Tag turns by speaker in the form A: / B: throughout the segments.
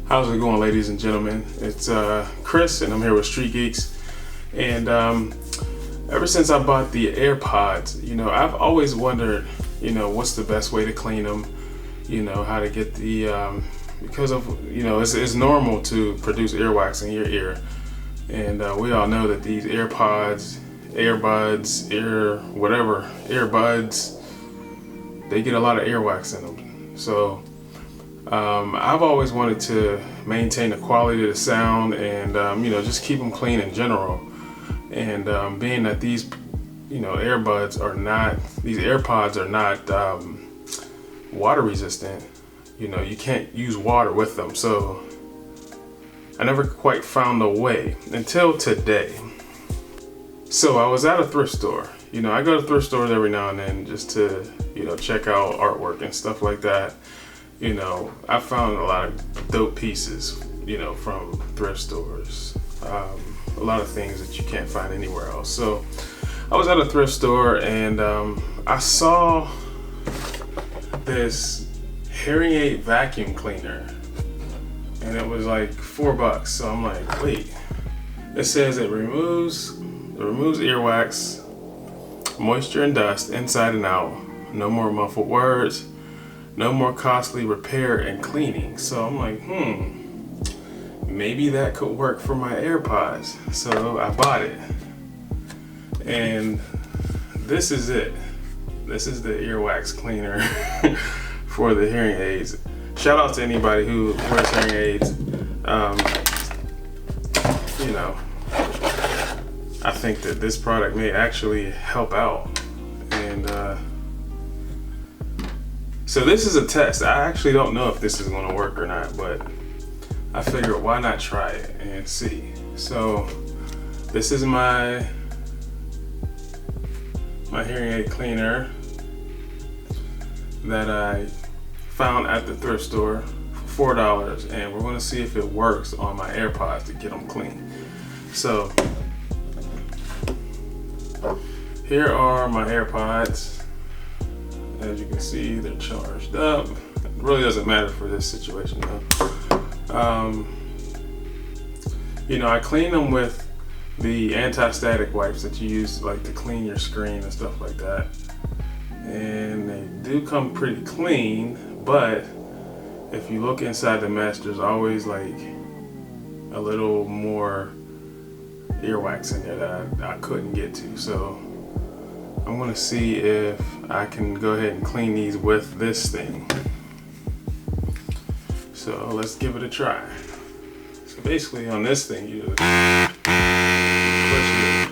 A: How's it going, ladies and gentlemen? It's Chris, and I'm here with Street Geeks. And ever since I bought the AirPods, I've always wondered, what's the best way to clean them. How to get the because of it's normal to produce earwax in your ear, and we all know that these AirPods, earbuds, they get a lot of earwax in them. So I've always wanted to maintain the quality of the sound and just keep them clean in general. And being that these AirPods are not water resistant, you can't use water with them. So I never quite found a way until today. So I was at a thrift store. I go to thrift stores every now and then just to check out artwork and stuff like that. I found a lot of dope pieces, from thrift stores. A lot of things that you can't find anywhere else. So I was at a thrift store and I saw this hearing aid vacuum cleaner, and it was like $4. So I'm like, wait. It says it removes earwax, moisture and dust inside and out. No more muffled words. No more costly repair and cleaning. So I'm like, maybe that could work for my AirPods. So I bought it. And this is it. This is the earwax cleaner for the hearing aids. Shout out to anybody who wears hearing aids. I think that this product may actually help out. And so this is a test. I actually don't know if this is going to work or not, but I figured why not try it and see. So this is my hearing aid cleaner that I found at the thrift store for $4, and we're going to see if it works on my AirPods to get them clean. So here are my AirPods. As you can see, they're charged up. It really doesn't matter for this situation though. I clean them with the anti-static wipes that you use to clean your screen and stuff like that. And they do come pretty clean, but if you look inside the mesh, there's always a little more earwax in there that I couldn't get to. So I'm gonna see if I can go ahead and clean these with this thing. So let's give it a try. So basically on this thing, you just push it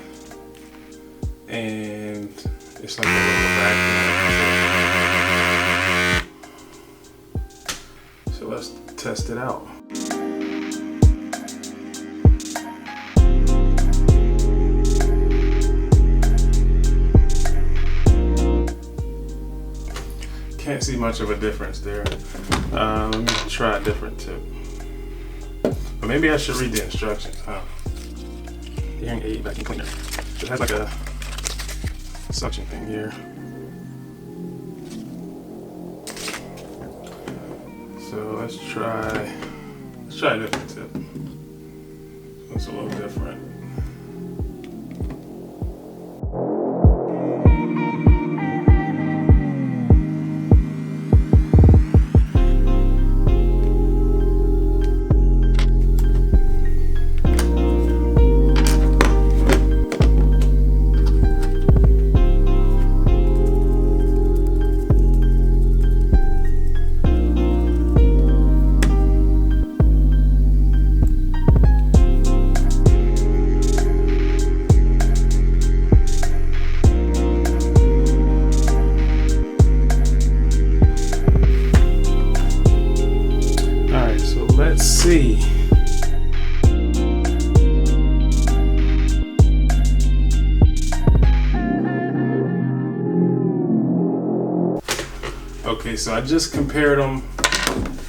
A: and it's like a little vacuum. So let's test it out. Can't see much of a difference there. Let me try a different tip. But maybe I should read the instructions. Hearing aid vacuum cleaner. It has a suction thing here. So let's try a different tip. It's a little different. Let's see. Okay, so I just compared them.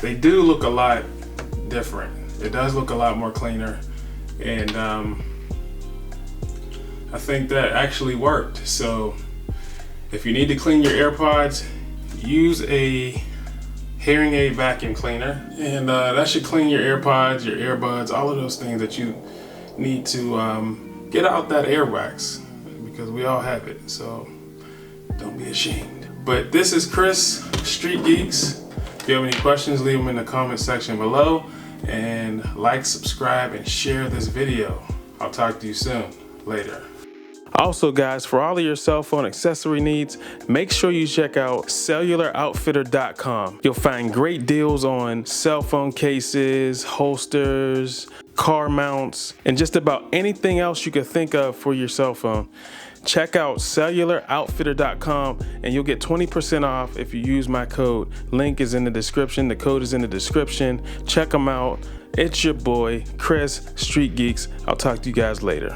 A: They do look a lot different. It does look a lot more cleaner, and I think that actually worked. So if you need to clean your AirPods, use a hearing aid vacuum cleaner, and that should clean your AirPods, your earbuds, all of those things that you need to get out that earwax, because we all have it, so don't be ashamed. But this is Chris, Street Geeks. If you have any questions, leave them in the comment section below, and like, subscribe, and share this video. I'll talk to you soon. Later. Also guys, for all of your cell phone accessory needs, make sure you check out cellularoutfitter.com. You'll find great deals on cell phone cases, holsters, car mounts, and just about anything else you could think of for your cell phone. Check out cellularoutfitter.com and you'll get 20% off if you use my code. Link is in the description. The code is in the description. Check them out. It's your boy, Chris, Street Geeks. I'll talk to you guys later.